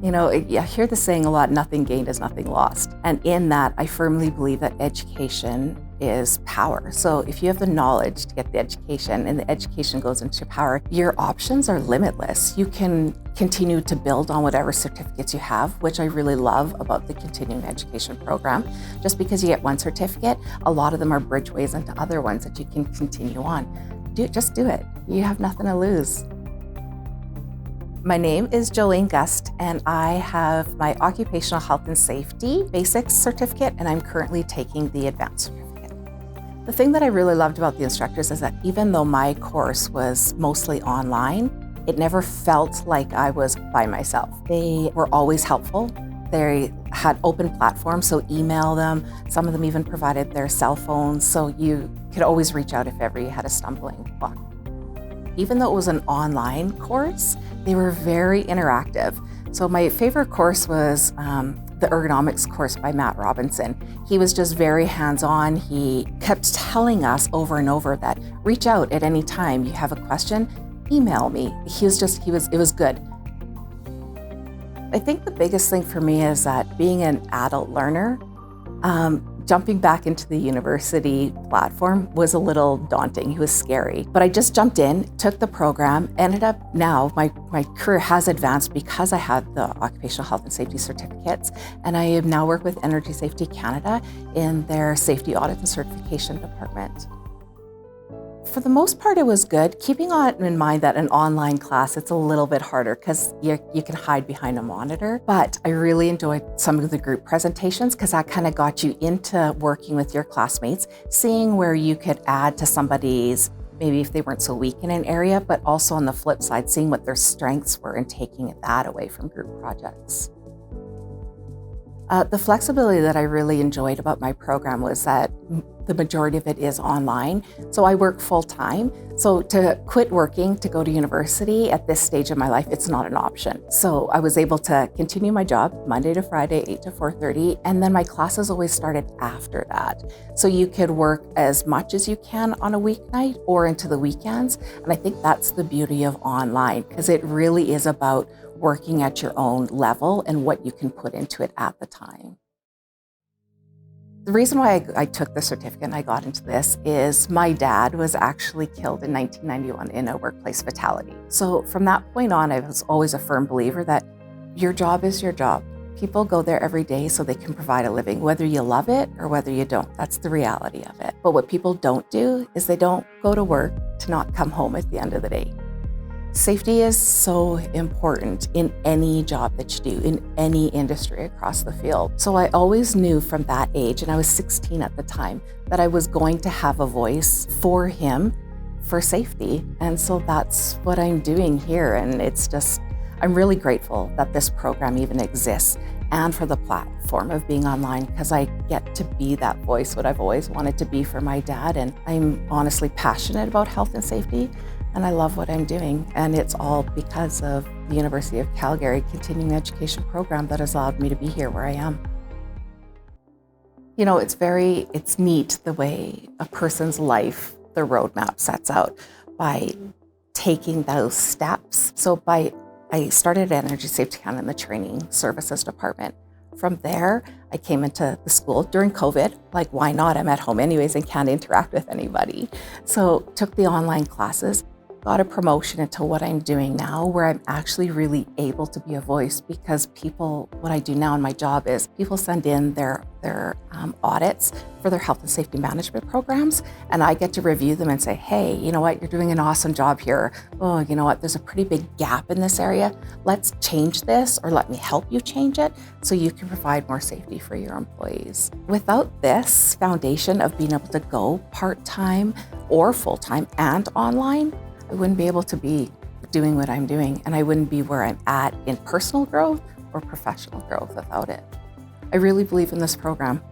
I hear the saying a lot, nothing gained is nothing lost. And in that, I firmly believe that education is power. So if you have the knowledge to get the education and the education goes into power, your options are limitless. You can continue to build on whatever certificates you have, which I really love about the continuing education program. Just because you get one certificate, a lot of them are bridgeways into other ones that you can continue on. Just do it. You have nothing to lose. My name is Jolene Gust, and I have my Occupational Health and Safety Basics certificate, and I'm currently taking the Advanced certificate. The thing that I really loved about the instructors is that even though my course was mostly online, it never felt like I was by myself. They were always helpful. They had open platforms, so email them. Some of them even provided their cell phones, so you could always reach out if ever you had a stumbling block. Even though it was an online course, they were very interactive. So my favorite course was the ergonomics course by Matt Robinson. He was just very hands-on. He kept telling us over and over that reach out at any time. You have a question, email me. It was good. I think the biggest thing for me is that being an adult learner, jumping back into the university platform was a little daunting. It was scary, but I just jumped in, took the program, ended up now, my career has advanced because I had the Occupational Health and Safety certificates, and I now work with Energy Safety Canada in their Safety Audit and Certification department. For the most part, it was good. Keeping in mind that an online class, it's a little bit harder because you can hide behind a monitor. But I really enjoyed some of the group presentations because that kind of got you into working with your classmates, seeing where you could add to somebody's, maybe if they weren't so weak in an area, but also on the flip side, seeing what their strengths were and taking that away from group projects. The flexibility that I really enjoyed about my program was that the majority of it is online. So I work full time. So to quit working to go to university at this stage of my life, it's not an option. So I was able to continue my job Monday to Friday, 8 to 4:30, and then my classes always started after that. So you could work as much as you can on a weeknight or into the weekends. And I think that's the beauty of online, because it really is about working at your own level and what you can put into it at the time. The reason why I took the certificate and I got into this is my dad was actually killed in 1991 in a workplace fatality. So from that point on, I was always a firm believer that your job is your job. People go there every day so they can provide a living, whether you love it or whether you don't. That's the reality of it. But what people don't do is they don't go to work to not come home at the end of the day. Safety is so important in any job that you do, in any industry across the field. So I always knew from that age, and I was 16 at the time, that I was going to have a voice for him for safety. And so that's what I'm doing here. And I'm really grateful that this program even exists and for the platform of being online, because I get to be that voice, what I've always wanted to be for my dad. And I'm honestly passionate about health and safety. And I love what I'm doing. And it's all because of the University of Calgary Continuing Education program that has allowed me to be here where I am. It's neat the way a person's life, the roadmap sets out by taking those steps. So I started at Energy Safety Canada in the Training Services Department. From there, I came into the school during COVID. Like, why not? I'm at home anyways and can't interact with anybody. So took the online classes, got a promotion into what I'm doing now, where I'm actually really able to be a voice, because what I do now in my job is people send in their audits for their health and safety management programs, and I get to review them and say, hey, you know what, you're doing an awesome job here. Oh, you know what, there's a pretty big gap in this area. Let's change this, or let me help you change it so you can provide more safety for your employees. Without this foundation of being able to go part-time or full-time and online, I wouldn't be able to be doing what I'm doing, and I wouldn't be where I'm at in personal growth or professional growth without it. I really believe in this program.